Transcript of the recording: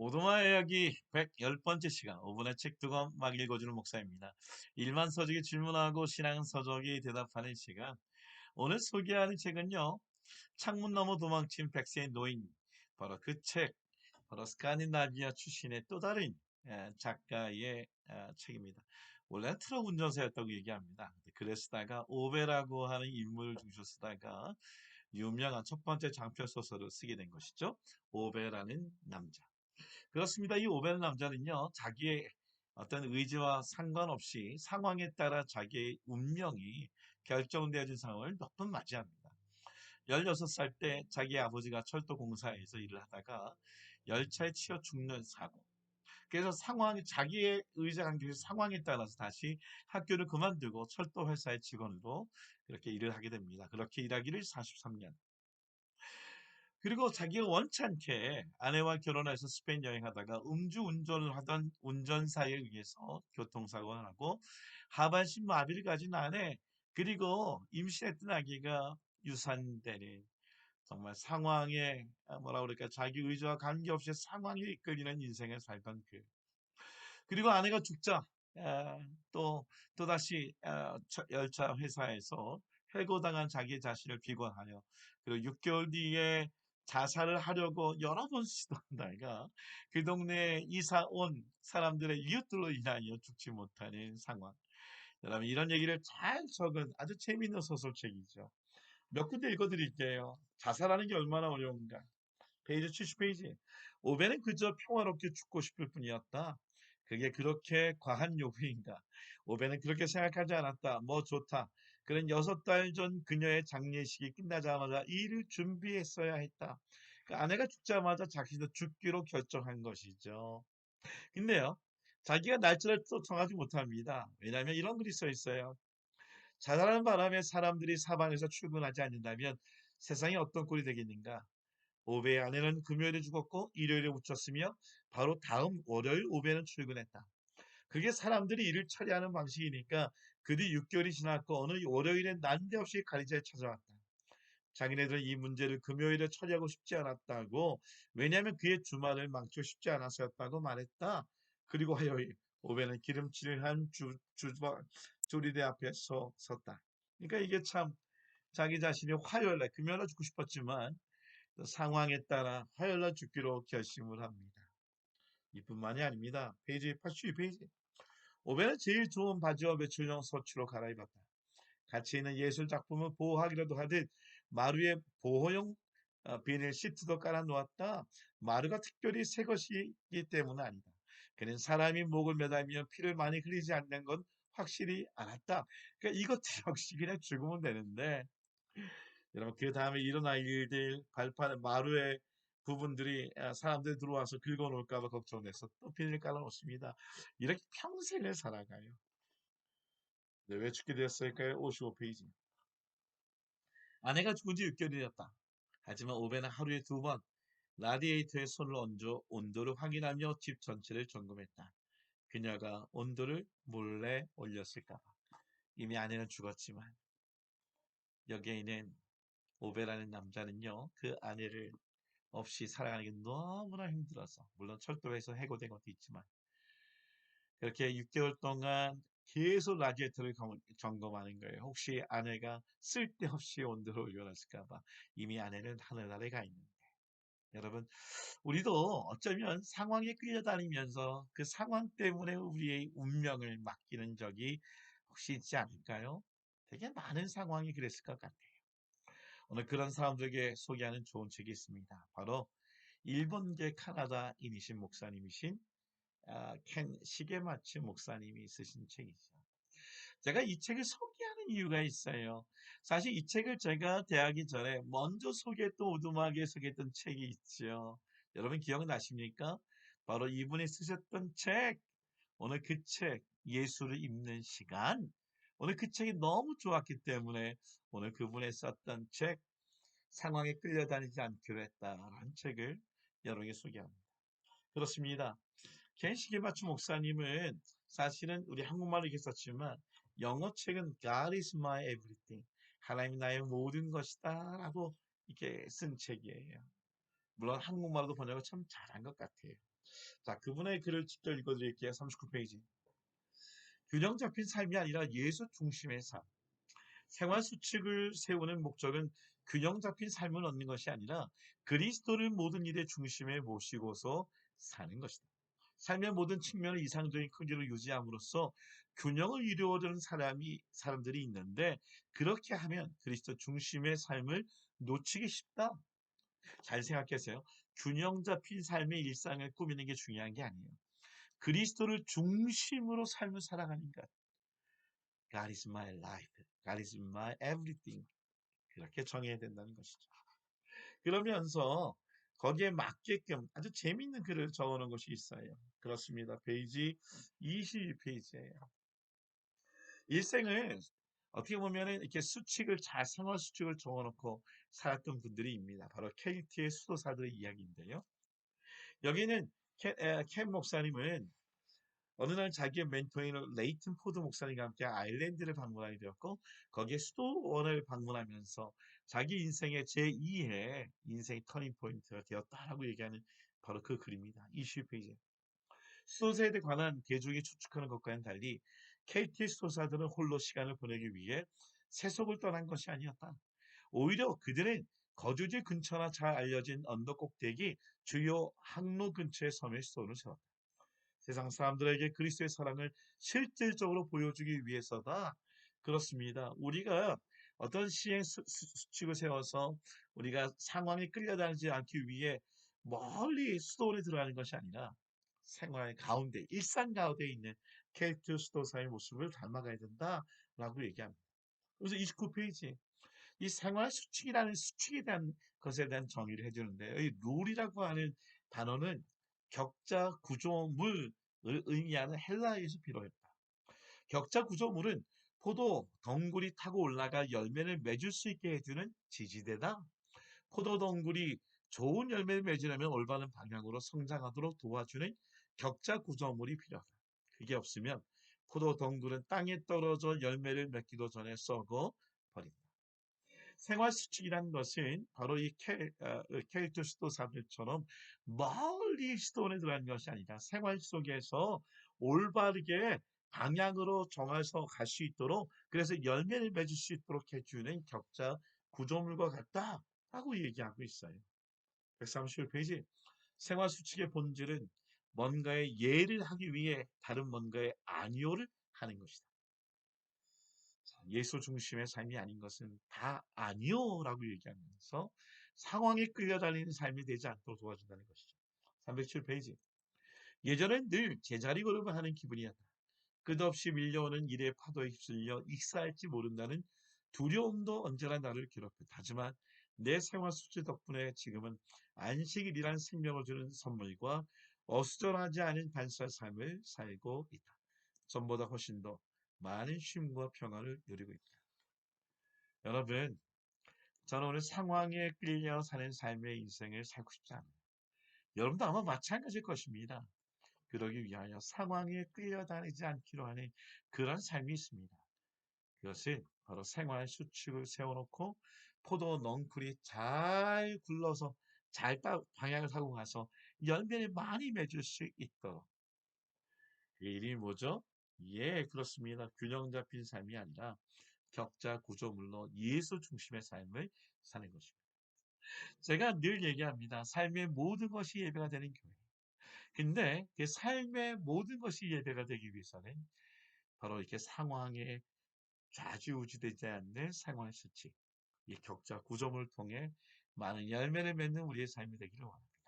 오두마 이야기 110번째 시간 5분의 책 두 권 막 읽어주는 목사입니다. 일만 서적이 질문하고 신앙 서적이 대답하는 시간. 오늘 소개하는 책은요. 창문 너머 도망친 백세의 노인. 바로 그 책. 바로 스칸디나비아 출신의 또 다른 작가의 책입니다. 원래는 트럭 운전사였다고 얘기합니다. 글을 쓰다가 오베라고 하는 인물을 중심으로 쓰다가 유명한 첫 번째 장편 소설을 쓰게 된 것이죠. 오베라는 남자. 그렇습니다. 이 오베르 남자는요, 자기의 어떤 의지와 상관없이 상황에 따라 자기의 운명이 결정되어진 상황을 몇 번 맞이합니다. 16살 때 자기 아버지가 철도 공사에서 일을 하다가 열차에 치여 죽는 사고. 그래서 자기의 의지와 관계 상황에 따라서 다시 학교를 그만두고 철도 회사의 직원으로 그렇게 일을 하게 됩니다. 그렇게 일하기를 43년. 그리고 자기가 원치 않게 아내와 결혼해서 스페인 여행하다가 음주 운전을 하던 운전사에 의해서 교통사고가 나고 하반신 마비를 가진 아내 그리고 임신했던 아기가 유산되는 정말 상황에 뭐라 그럴까 자기 의지와 관계없이 상황에 이끌리는 인생을 살던 그 그리고 아내가 죽자 또 또다시 열차 회사에서 해고당한 자기 자신을 비관하여 그리고 6개월 뒤에 자살을 하려고 여러 번 시도한다가 그 동네에 이사 온 사람들의 이웃들로 인하여 죽지 못하는 상황. 여러분 이런 얘기를 잘 적은 아주 재미있는 소설책이죠. 몇 군데 읽어드릴게요. 자살하는 게 얼마나 어려운가. 페이지 70페이지. 오베는 그저 평화롭게 죽고 싶을 뿐이었다. 그게 그렇게 과한 요구인가? 오베는 그렇게 생각하지 않았다. 뭐 좋다. 그는 6달 전 그녀의 장례식이 끝나자마자 일을 준비했어야 했다. 그 아내가 죽자마자 자기도 죽기로 결정한 것이죠. 근데요, 자기가 날짜를 또 정하지 못합니다. 왜냐하면 이런 글이 써 있어요. 자살하는 바람에 사람들이 사방에서 출근하지 않는다면 세상이 어떤 꼴이 되겠는가? 오베의 아내는 금요일에 죽었고 일요일에 묻혔으며 바로 다음 월요일 오베는 출근했다. 그게 사람들이 일을 처리하는 방식이니까 그 뒤 6개월이 지났고 어느 월요일에 난데없이 가리자에 찾아왔다. 자기네들은 이 문제를 금요일에 처리하고 싶지 않았다고 왜냐하면 그의 주말을 망치고 싶지 않아서였다고 말했다. 그리고 화요일 오베는 기름칠을 한 조리대 앞에 섰다. 그러니까 이게 참 자기 자신이 화요일에 금요일에 죽고 싶었지만 상황에 따라 화요일날 죽기로 결심을 합니다. 이뿐만이 아닙니다. 페이지 82페이지. 오베는 제일 좋은 바지와 매출용 서치로 갈아입었다. 가치 있는 예술 작품을 보호하기라도 하듯 마루에 보호용 비닐 시트도 깔아 놓았다. 마루가 특별히 새 것이기 때문은 아니다. 그는 사람이 목을 매달며 피를 많이 흘리지 않는 건 확실히 알았다. 그러니까 이것 역시 그냥 죽으면 되는데 여러분 그 다음에 일어날 일들 발판 마루에 부분들이 사람들이 들어와서 긁어놓을까 봐 걱정돼서 또 비닐 깔아놓습니다. 이렇게 평생을 살아가요. 네, 왜 죽게 되었을까요? 55페이지. 아내가 죽은 지 6개월이었다. 하지만 오베는 하루에 2번 라디에이터에 손을 얹어 온도를 확인하며 집 전체를 점검했다. 그녀가 온도를 몰래 올렸을까 봐. 이미 아내는 죽었지만 여기에 있는 오베라는 남자는요. 그 아내를 없이 살아가는 게 너무나 힘들어서 물론 철도에서 해고된 것도 있지만 그렇게 6개월 동안 계속 라디에이터를 점검하는 거예요. 혹시 아내가 쓸데없이 온도를 올려놨을까 봐 이미 아내는 하늘나라에 가 있는데 여러분 우리도 어쩌면 상황에 끌려다니면서 그 상황 때문에 우리의 운명을 맡기는 적이 혹시 있지 않을까요? 되게 많은 상황이 그랬을 것 같아요. 오늘 그런 사람들에게 소개하는 좋은 책이 있습니다. 바로 일본계 카나다인이신 목사님이신 켄 시게마츠 목사님이 쓰신 책이죠. 제가 이 책을 소개하는 이유가 있어요. 사실 이 책을 제가 대하기 전에 먼저 소개했던 오두막에 소개했던 책이 있죠. 여러분 기억나십니까? 바로 이분이 쓰셨던 책, 오늘 그 책, 예수를 읽는 시간. 오늘 그 책이 너무 좋았기 때문에 오늘 그분의 썼던 책, 상황에 끌려다니지 않기로 했다라는 책을 여러분에게 소개합니다. 그렇습니다. 켄시게 마츠 목사님은 사실은 우리 한국말로 이렇게 썼지만 영어 책은 God is my everything. 하나님이 나의 모든 것이다 라고 이렇게 쓴 책이에요. 물론 한국말로도 번역을 참 잘한 것 같아요. 자, 그분의 글을 직접 읽어드릴게요. 39페이지. 균형 잡힌 삶이 아니라 예수 중심의 삶. 생활 수칙을 세우는 목적은 균형 잡힌 삶을 얻는 것이 아니라 그리스도를 모든 일의 중심에 모시고서 사는 것이다. 삶의 모든 측면을 이상적인 크기로 유지함으로써 균형을 이루어주는 사람들이 있는데 그렇게 하면 그리스도 중심의 삶을 놓치기 쉽다. 잘 생각하세요. 균형 잡힌 삶의 일상을 꾸미는 게 중요한 게 아니에요. 그리스도를 중심으로 삶을 살아가는 것. God is my life. God is my everything. 그렇게 정해야 된다는 것이죠. 그러면서 거기에 맞게끔 아주 재미있는 글을 적어놓은 것이 있어요. 그렇습니다. 페이지 22페이지예요. 일생을 어떻게 보면 이렇게 생활 수칙을 적어놓고 살았던 분들이입니다. 바로 KT의 수도사들의 이야기인데요. 여기는 켄 목사님은 어느 날 자기의 멘토인 레이튼 포드 목사님과 함께 아일랜드를 방문하게 되었고 거기에 수도원을 방문하면서 자기 인생의 제2의 인생의 터닝 포인트가 되었다라고 얘기하는 바로 그 글입니다. 20페이지. 수도사에 관한 대중이 추측하는 것과는 달리 KT 수도사들은 홀로 시간을 보내기 위해 세속을 떠난 것이 아니었다. 오히려 그들은 거주지 근처나 잘 알려진 언덕 꼭대기 주요 항로 근처의 섬에 수도를 세웠다. 세상 사람들에게 그리스도의 사랑을 실질적으로 보여주기 위해서다. 그렇습니다. 우리가 어떤 수칙을 세워서 우리가 상황에 끌려다니지 않기 위해 멀리 수도원에 들어가는 것이 아니라 생활 가운데, 일상 가운데 있는 케이트 수도사의 모습을 닮아가야 된다라고 얘기합니다. 그래서 29페이지 이 생활 수칙이라는 수칙에 대한 것에 대한 정의를 해주는데요. 이 룰이라고 하는 단어는 격자 구조물을 의미하는 헬라어에서 비롯했다. 격자 구조물은 포도 덩굴이 타고 올라가 열매를 맺을 수 있게 해주는 지지대다. 포도 덩굴이 좋은 열매를 맺으려면 올바른 방향으로 성장하도록 도와주는 격자 구조물이 필요하다. 그게 없으면 포도 덩굴은 땅에 떨어져 열매를 맺기도 전에 썩어 버린다. 생활 수칙이라는 것은 바로 이 캐릭터 수도사들처럼 멀리 수도원에 들어가는 것이 아니라 생활 속에서 올바르게 방향으로 정해서 갈 수 있도록 그래서 열매를 맺을 수 있도록 해주는 격자 구조물과 같다라고 얘기하고 있어요. 131페이지 생활 수칙의 본질은 뭔가의 예를 하기 위해 다른 뭔가의 아니오를 하는 것이다. 예수 중심의 삶이 아닌 것은 다 아니요라고 얘기하면서 상황에 끌려다니는 삶이 되지 않도록 도와준다는 것이죠. 307페이지. 예전엔 늘 제자리 걸음을 하는 기분이었다. 끝없이 밀려오는 일의 파도에 휩쓸려 익사할지 모른다는 두려움도 언제나 나를 괴롭혔다. 하지만 내 생활 수치 덕분에 지금은 안식일이란 생명을 주는 선물과 어수선하지 않은 반사 삶을 살고 있다. 전보다 훨씬 더 많은 쉼과 평안을 누리고 있다. 여러분, 저는 오늘 상황에 끌려 사는 삶의 인생을 살고 싶지 않아요. 여러분도 아마 마찬가지일 것입니다. 그러기 위하여 상황에 끌려다니지 않기로 하는 그런 삶이 있습니다. 그것은 바로 생활 수칙을 세워놓고 포도 넝쿨이 잘 굴러서 방향을 타고 가서 열매를 많이 맺을 수 있도록. 그 이름이 뭐죠? 예, 그렇습니다. 균형 잡힌 삶이 아니라 격자 구조물로 예수 중심의 삶을 사는 것입니다. 제가 늘 얘기합니다. 삶의 모든 것이 예배가 되는 교회. 근데 그 삶의 모든 것이 예배가 되기 위해서는 바로 이렇게 상황에 좌지우지되지 않는 생활 수칙, 이 격자 구조물을 통해 많은 열매를 맺는 우리의 삶이 되기를 원합니다.